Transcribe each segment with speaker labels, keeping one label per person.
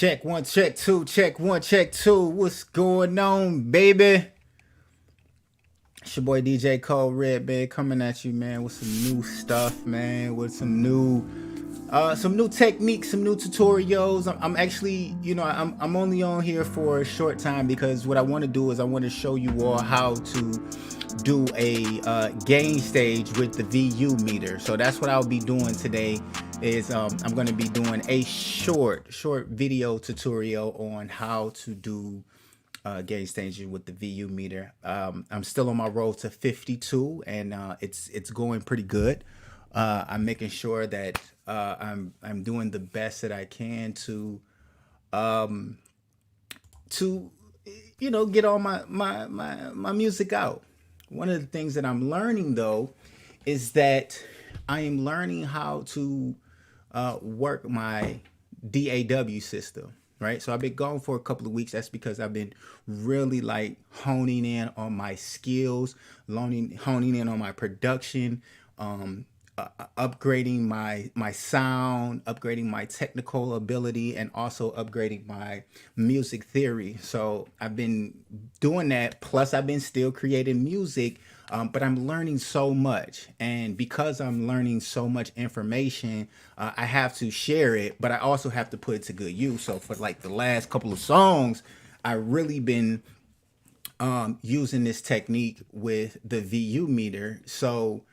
Speaker 1: Check one, check two, check one, check two. What's going on, baby? It's your boy DJ Kode, man, coming at you, man, with some new stuff, man, with some new techniques, some new tutorials. I'm actually, I'm only on here for a short time because what I want to do is I want to show you all how to do a gain stage with the VU meter. So that's what I'll be doing today. Is I'm going to be doing a short video tutorial on how to do gain staging with the VU meter. I'm still on my road to 52, and it's going pretty good. I'm making sure that I'm doing the best that I can um, to get all my music out. One of the things that I'm learning though is that I am learning how to work my DAW system, right? So I've been gone for a couple of weeks. That's because I've been really like honing in on my skills, honing in on my production, upgrading my sound, upgrading my technical ability, and also upgrading my music theory. So I've been doing that. Plus, I've been still creating music, but I'm learning so much. And because I'm learning so much information, I have to share it, but I also have to put it to good use. So for like the last couple of songs, I really been using this technique with the VU meter. So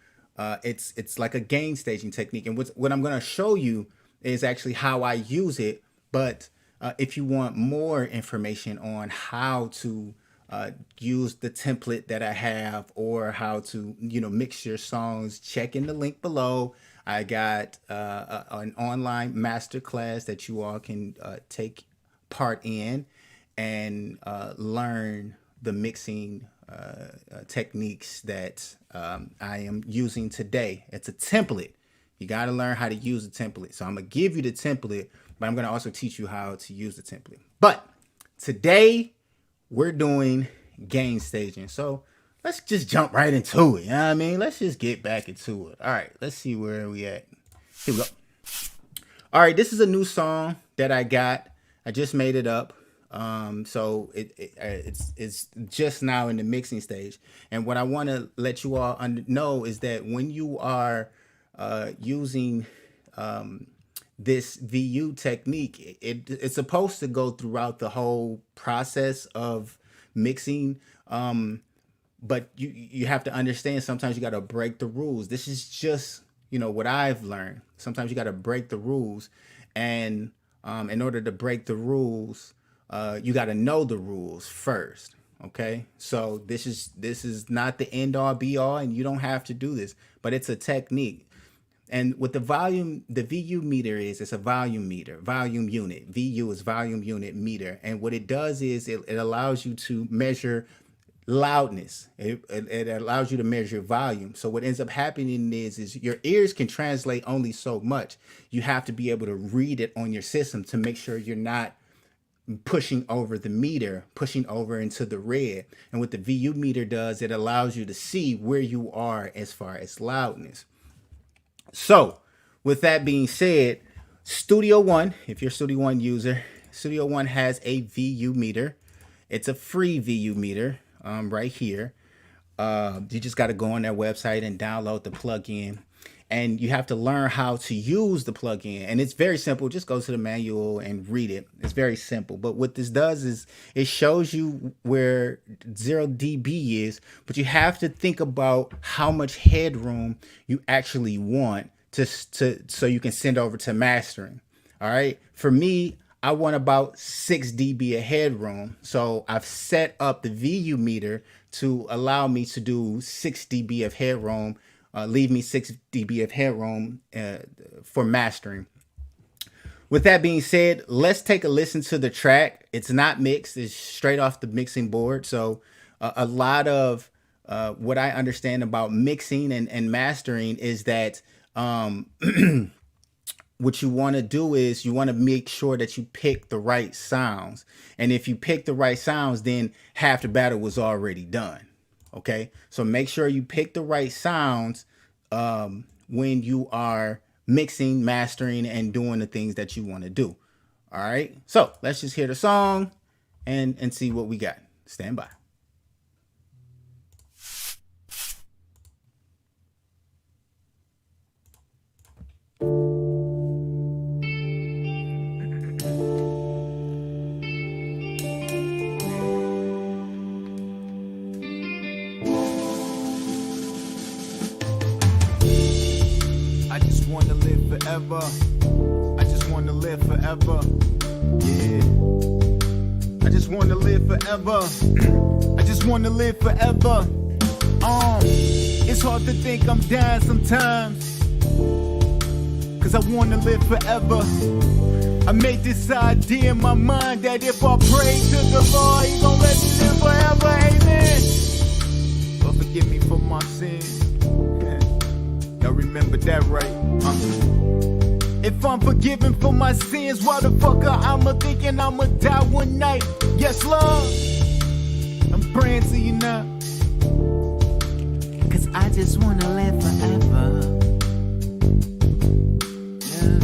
Speaker 1: it's like a gain staging technique, and what I'm going to show you is actually how I use it. But if you want more information on how to use the template that I have, or how to mix your songs, check in the link below. I got an online masterclass that you all can take part in and learn the mixing techniques that I am using today. It's a template. You got to learn how to use a template. So I'm going to give you the template, but I'm going to also teach you how to use the template. But today we're doing gain staging. So let's just jump right into it. You know what I mean? Let's just get back into it. All right, let's see where we at. Here we go. All right, this is a new song that I got. I just made it up. So it's just now in the mixing stage. And what I want to let you all know is that when you are using this VU technique, it's supposed to go throughout the whole process of mixing. But you have to understand, sometimes you got to break the rules. This is just what I've learned. Sometimes you got to break the rules, and in order to break the rules, you got to know the rules first. Okay, so this is not the end all be all, and you don't have to do this, but it's a technique. And with the volume, the VU meter it's a volume meter, volume unit. VU is volume unit meter, and what it does is it allows you to measure loudness. It allows you to measure volume. So what ends up happening is your ears can translate only so much. You have to be able to read it on your system to make sure you're not pushing over the meter, pushing over into the red. And what the VU meter does, it allows you to see where you are as far as loudness. So with that being said, Studio One, if you're a Studio One user, Studio One has a VU meter. It's a free VU meter right here. You just got to go on their website and download the plugin. And you have to learn how to use the plugin. And it's very simple. Just go to the manual and read it. It's very simple. But what this does is it shows you where 0 dB is, but you have to think about how much headroom you actually want to so you can send over to mastering. All right. For me, I want about 6 dB of headroom. So I've set up the VU meter to allow me to do 6 dB of headroom. Leave me 6 dB of headroom for mastering. With that being said, let's take a listen to the track. It's not mixed. It's straight off the mixing board. So a lot of what I understand about mixing and mastering is that what you want to do is you want to make sure that you pick the right sounds. And if you pick the right sounds, then half the battle was already done. Okay, so make sure you pick the right sounds when you are mixing, mastering, and doing the things that you want to do. All right. So let's just hear the song and see what we got. Stand by. I just wanna live forever. I just wanna live forever. Yeah. I just wanna live forever. I just wanna live forever. It's hard to think I'm dying sometimes, cause I wanna live forever. I made this idea in my mind that if I pray to the Lord, He gon' let me live forever, amen. But forgive me for my sins. Y'all remember that, right? If I'm forgiven for my sins, why the fuck I'ma thinking I'ma die one night? Yes, Lord, I'm praying to you now, cause I just wanna live forever. Yeah.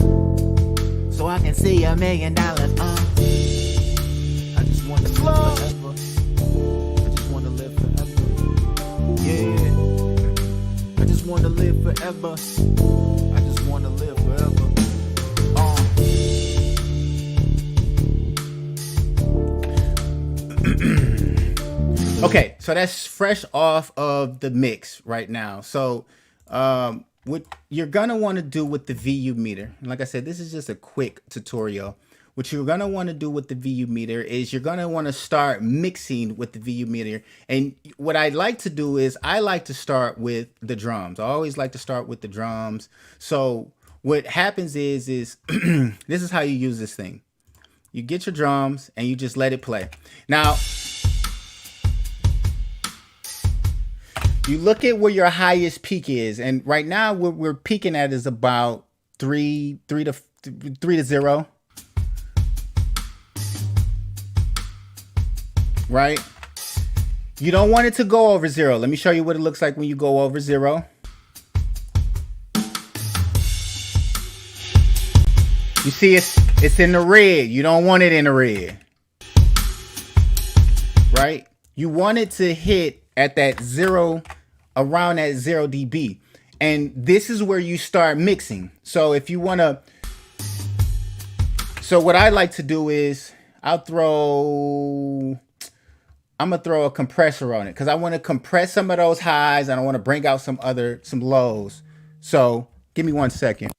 Speaker 1: So I can see $1 million. I just wanna live forever. I just wanna live forever. Yeah. I just wanna live forever. I just wanna live forever. Okay, so that's fresh off of the mix right now. So what you're gonna want to do with the VU meter, and like I said, this is just a quick tutorial. What you're gonna want to do with the VU meter is you're gonna want to start mixing with the VU meter. And what I like to do is I like to start with the drums. I always like to start with the drums. So what happens is this is how you use this thing. You get your drums and you just let it play. Now, you look at where your highest peak is, and right now what we're peaking at is about 3 to 0. Right? You don't want it to go over 0. Let me show you what it looks like when you go over 0. You see it's in the red. You don't want it in the red. Right? You want it to hit at that 0, around that 0 dB. And this is where you start mixing. So if you want to, so what I like to do is I'm going to throw a compressor on it because I want to compress some of those highs and I want to bring out some lows. So give me 1 second.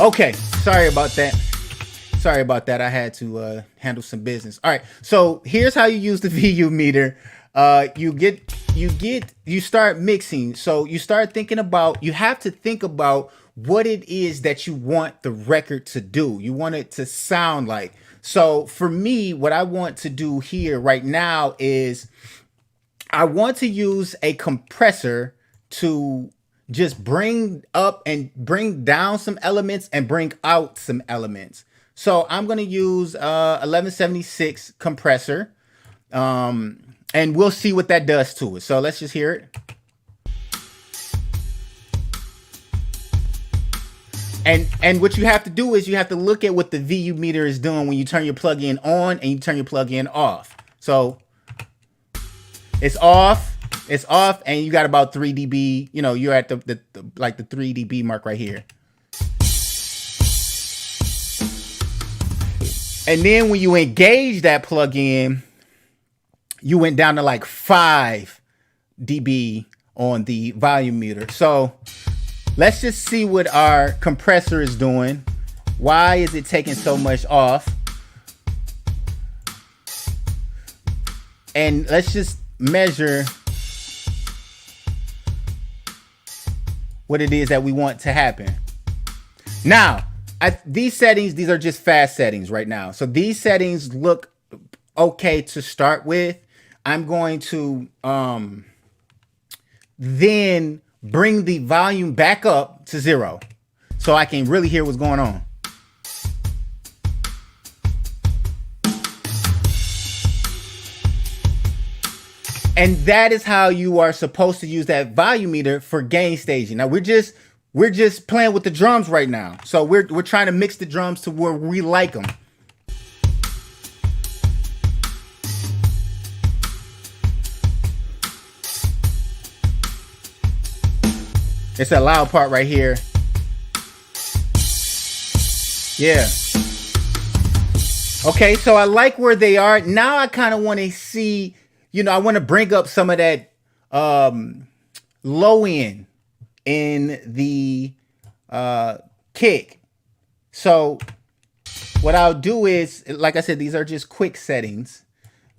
Speaker 1: Okay, sorry about that. I had to handle some business. All right, so here's how you use the VU meter. You get you start mixing. So you start thinking about, you have to think about what it is that you want the record to do. You want it to sound like. So for me, what I want to do here right now is I want to use a compressor to just bring up and bring down some elements and bring out some elements. So I'm going to use 1176 compressor. And we'll see what that does to it. So let's just hear it. And what you have to do is you have to look at what the VU meter is doing when you turn your plug-in on and you turn your plug-in off. So it's off, and you got about 3 dB. You know, you're at the like the 3 dB mark right here. And then when you engage that plug-in, you went down to like 5 dB on the volume meter. So let's just see what our compressor is doing. Why is it taking so much off? And let's just measure what it is that we want to happen. Now, these settings, these are just fast settings right now. So these settings look okay to start with. I'm going to then bring the volume back up to 0 so I can really hear what's going on. And that is how you are supposed to use that volume meter for gain staging. Now we're just playing with the drums right now. So we're trying to mix the drums to where we like them. It's a loud part right here. Yeah. Okay, so I like where they are. Now I kind of want to see, you know, I want to bring up some of that low end in the kick. So what I'll do is, like I said, these are just quick settings.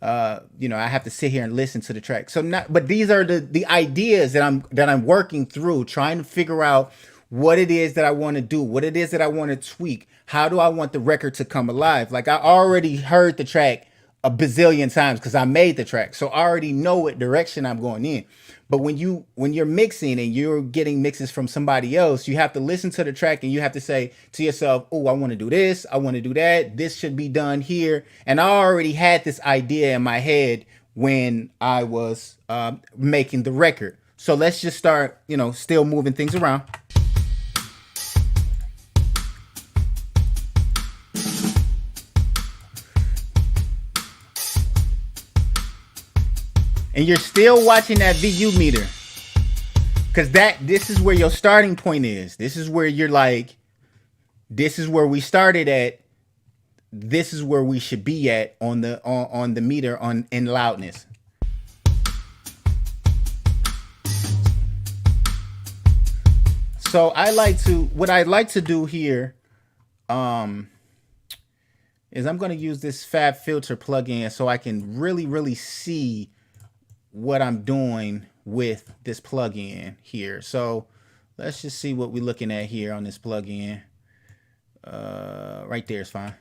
Speaker 1: You know, I have to sit here and listen to the track. So but these are the ideas that I'm working through, trying to figure out what it is that I want to do, what it is that I want to tweak. How do I want the record to come alive? Like I already heard the track a bazillion times because I made the track. So I already know what direction I'm going in. But when you're mixing and you're getting mixes from somebody else, you have to listen to the track and you have to say to yourself, oh, I want to do this. I want to do that. This should be done here. And I already had this idea in my head when I was making the record. So let's just start, you know, still moving things around. And you're still watching that VU meter, because this is where your starting point is. This is where you're like, this is where we started at. This is where we should be at on the meter in loudness. So what I'd like to do here is I'm going to use this Fab Filter plugin so I can really see what I'm doing with this plugin here. So let's just see what we're looking at here on this plugin. Right there is fine.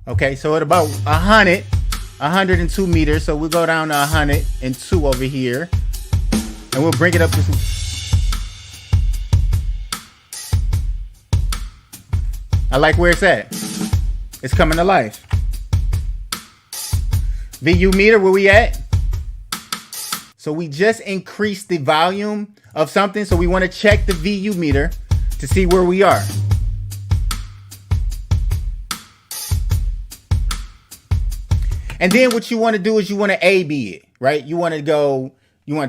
Speaker 1: Okay, so at about 102 meters. So we'll go down to 102 over here, and we'll bring it up to some. I like where it's at. It's coming to life. VU meter, where we at? So we just increased the volume of something. So we want to check the VU meter to see where we are. And then what you want to do is you want to A/B it, right? You want to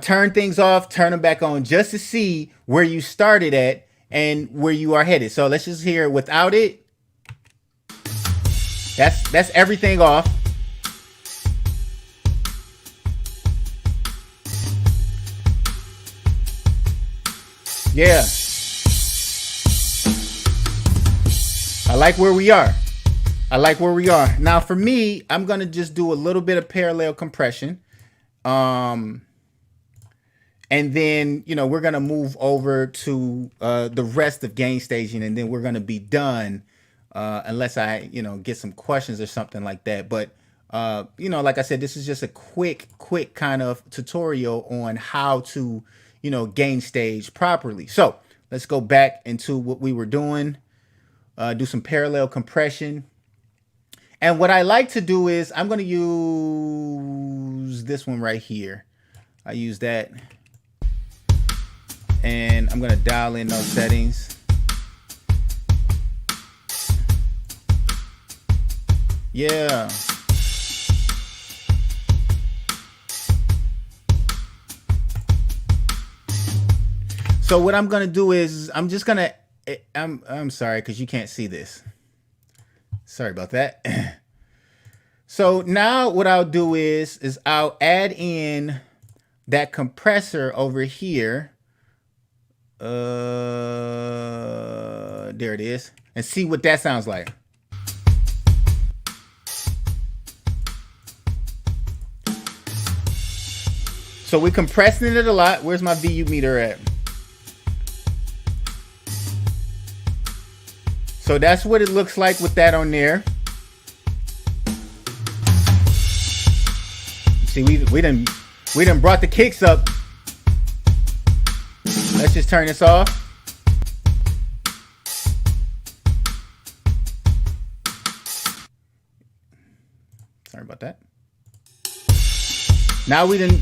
Speaker 1: turn things off, turn them back on just to see where you started at and where you are headed. So let's just hear without it. That's everything off. Yeah. I like where we are. I like where we are. Now for me, I'm going to just do a little bit of parallel compression. And then, you know, we're going to move over to the rest of gain staging, and then we're going to be done unless I, you know, get some questions or something like that. But, you know, like I said, this is just a quick kind of tutorial on how to, you know, gain stage properly. So let's go back into what we were doing, do some parallel compression. And what I like to do is I'm going to use this one right here. I use that. And I'm going to dial in those settings. Yeah. So what I'm going to do is I'm just going to, I'm sorry, because you can't see this. Sorry about that. So now what I'll do is I'll add in that compressor over here. There it is. And see what that sounds like. So we're compressing it a lot. Where's my VU meter at? So that's what it looks like with that on there. See, we done brought the kicks up. Let's just turn this off. Sorry about that. Now we didn't.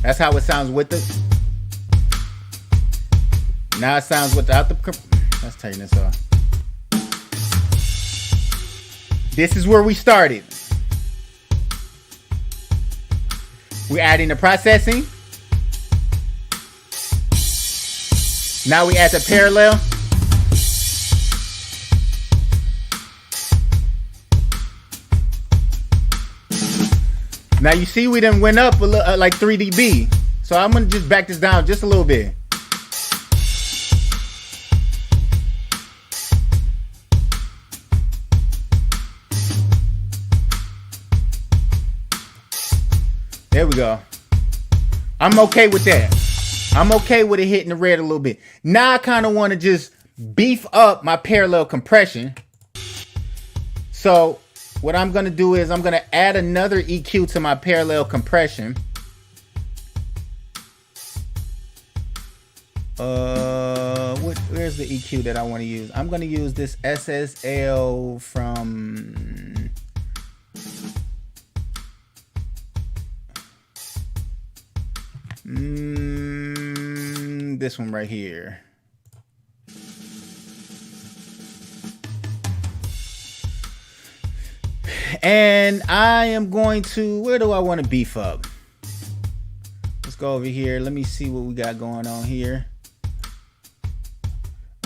Speaker 1: That's how it sounds with it. Now it sounds without the. Let's turn this off. This is where we started. We're adding the processing. Now we add the parallel. Now you see we done went up a little, like 3 dB. So I'm gonna just back this down just a little bit. There we go. I'm okay with that. I'm okay with it hitting the red a little bit. Now I kind of want to just beef up my parallel compression. So what I'm going to do is I'm going to add another EQ to my parallel compression. Where's the EQ that I want to use? I'm going to use this SSL from... this one right here. And I am going to, where do I want to beef up? Let's go over here. Let me see what we got going on here.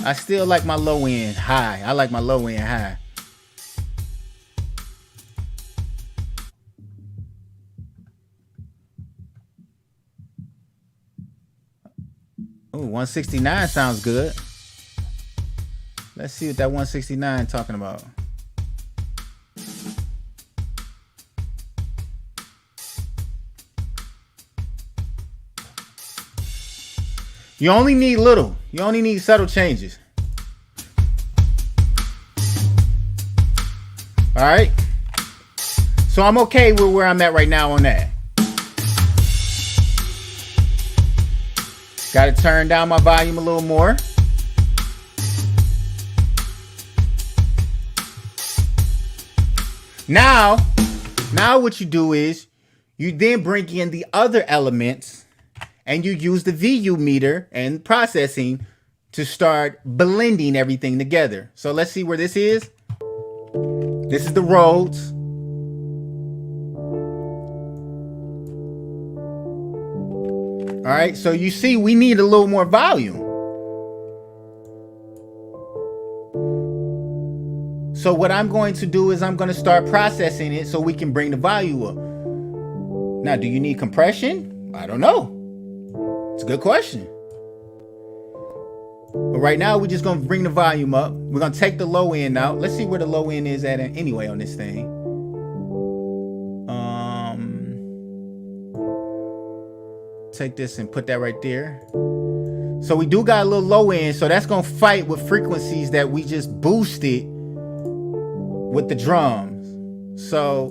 Speaker 1: I still like my low end high. I like my low end high. Oh, 169 sounds good. Let's see what that 169 talking about. You only need little. You only need subtle changes. All right. So I'm okay with where I'm at right now on that. Got to turn down my volume a little more. Now what you do is you then bring in the other elements and you use the VU meter and processing to start blending everything together. So let's see where this is. This is the Rhodes. All right, so you see we need a little more volume. So what I'm going to do is I'm going to start processing it so we can bring the volume up. Now, do you need compression? I don't know. It's a good question. But But right now, we're just gonna bring the volume up. We're gonna take the low end out. Let's see where the low end is at anyway on this thing. Take this and put that right there. So we do got a little low end, so that's gonna fight with frequencies that we just boosted with the drums. So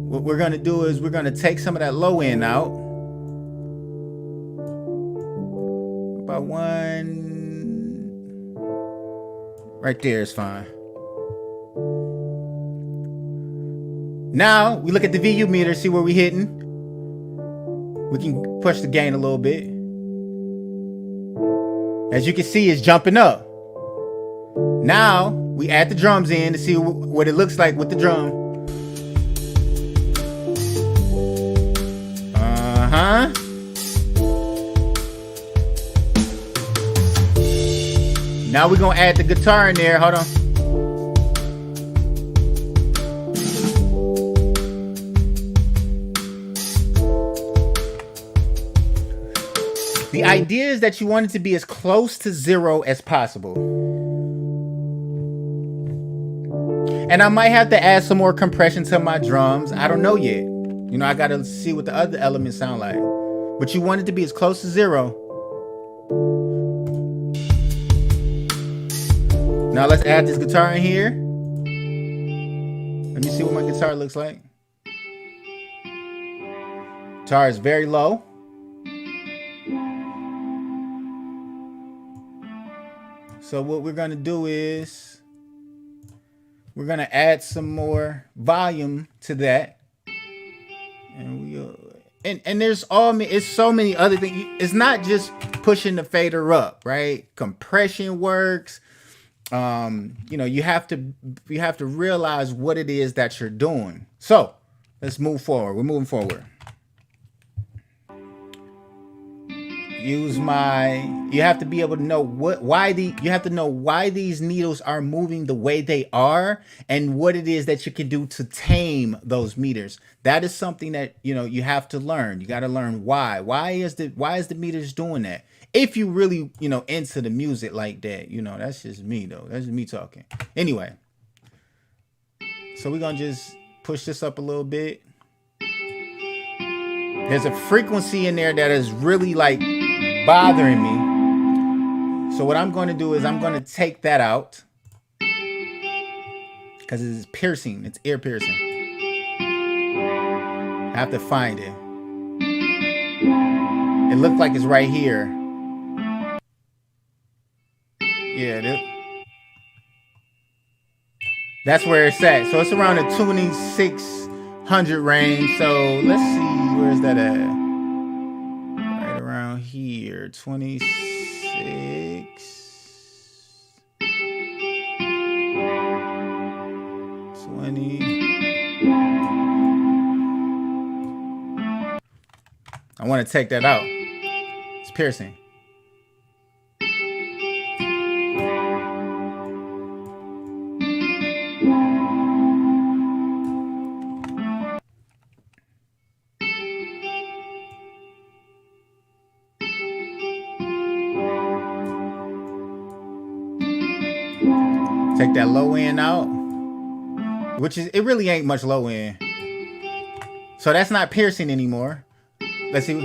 Speaker 1: what we're gonna do is we're gonna take some of that low end out. About one right there is fine. Now we look at the VU meter, see where we're hitting. We can push the gain a little bit. As you can see, it's jumping up. Now we add the drums in to see what it looks like with the drum. Now we're gonna add the guitar in there. Hold on. The idea is that you want it to be as close to 0 as possible. And I might have to add some more compression to my drums. I don't know yet. You know, I gotta see what the other elements sound like. But you want it to be as close to 0. Now let's add this guitar in here. Let me see what my guitar looks like. Guitar is very low. So what we're gonna do is we're gonna add some more volume to that, and there's it's so many other things. It's not just pushing the fader up, right? Compression works. You know, you have to realize what it is that you're doing. So let's move forward. We're moving forward. You have to be able to know why these needles are moving the way they are, and what it is that you can do to tame those meters. That is something that, you know, you have to learn. You got to learn why. Why is the meters doing that? If you really, you know, into the music like that, you know, that's just me though. That's just me talking. Anyway, so we're gonna just push this up a little bit. There's a frequency in there that is really like bothering me. So what I'm going to do is I'm going to take that out because it's piercing. It's ear piercing. I have to find it. It looked like it's right here. Yeah, that's where it's at. So it's around the 2600 range. So let's see, where's that at? Right around here, 26. 20. I want to take that out. It's piercing. Take that low end out, which is, it really ain't much low end. So that's not piercing anymore. Let's see.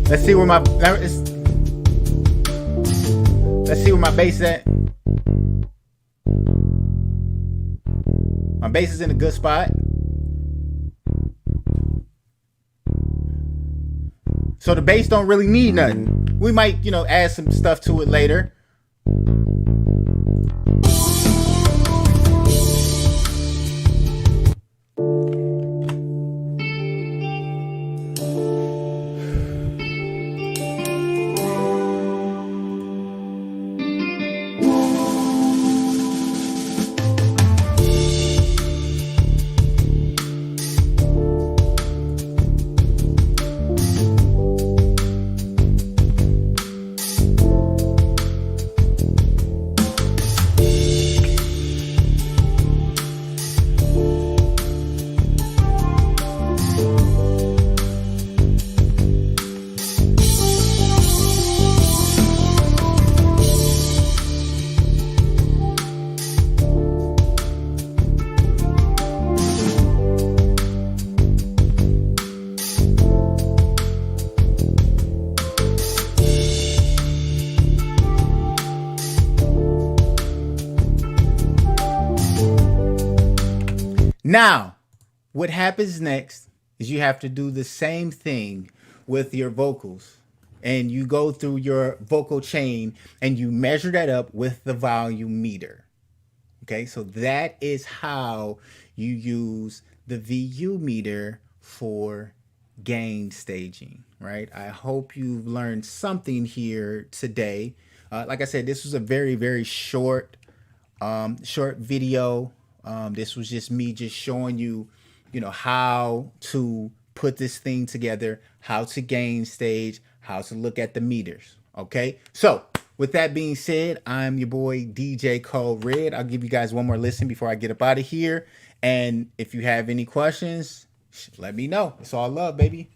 Speaker 1: Let's see where my bass is at. My bass is in a good spot. So the bass don't really need nothing. We might, you know, add some stuff to it later. Now, what happens next is you have to do the same thing with your vocals. And you go through your vocal chain and you measure that up with the volume meter. Okay, so that is how you use the VU meter for gain staging, right? I hope you've learned something here today. Like I said, this was a very, very short video. This was just me just showing you, how to put this thing together, how to gain stage, how to look at the meters. Okay, so with that being said, I'm your boy DJ Kode. I'll give you guys one more listen before I get up out of here. And if you have any questions, let me know. It's all love, baby.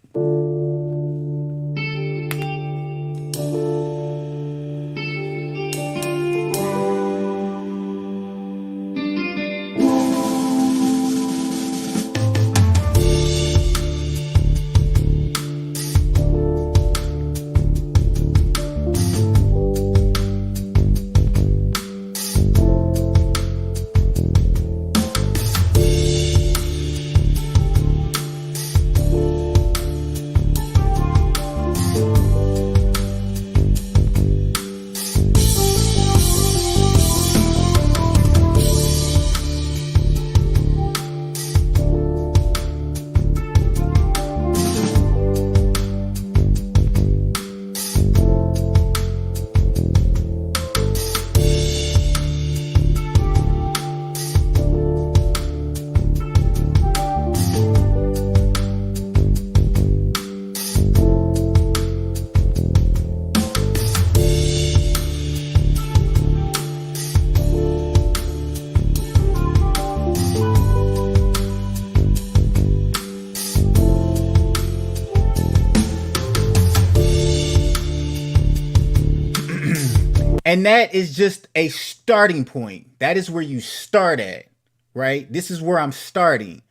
Speaker 1: And that is just a starting point. That is where you start at, right? This is where I'm starting.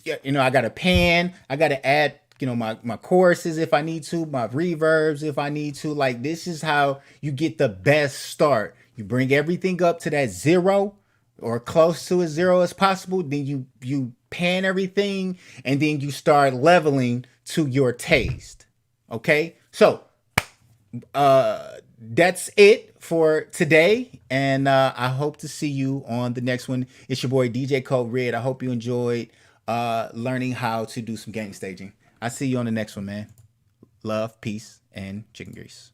Speaker 1: I got a pan. I got to add, my choruses if I need to, my reverbs if I need to. Like, this is how you get the best start. You bring everything up to that zero or close to as zero as possible. Then you pan everything, and then you start leveling to your taste. Okay? So, that's it for today, and I hope to see you on the next one. It's your boy DJ Kode. I hope you enjoyed learning how to do some gain staging. I'll see you on the next one, man. Love, peace, and chicken grease.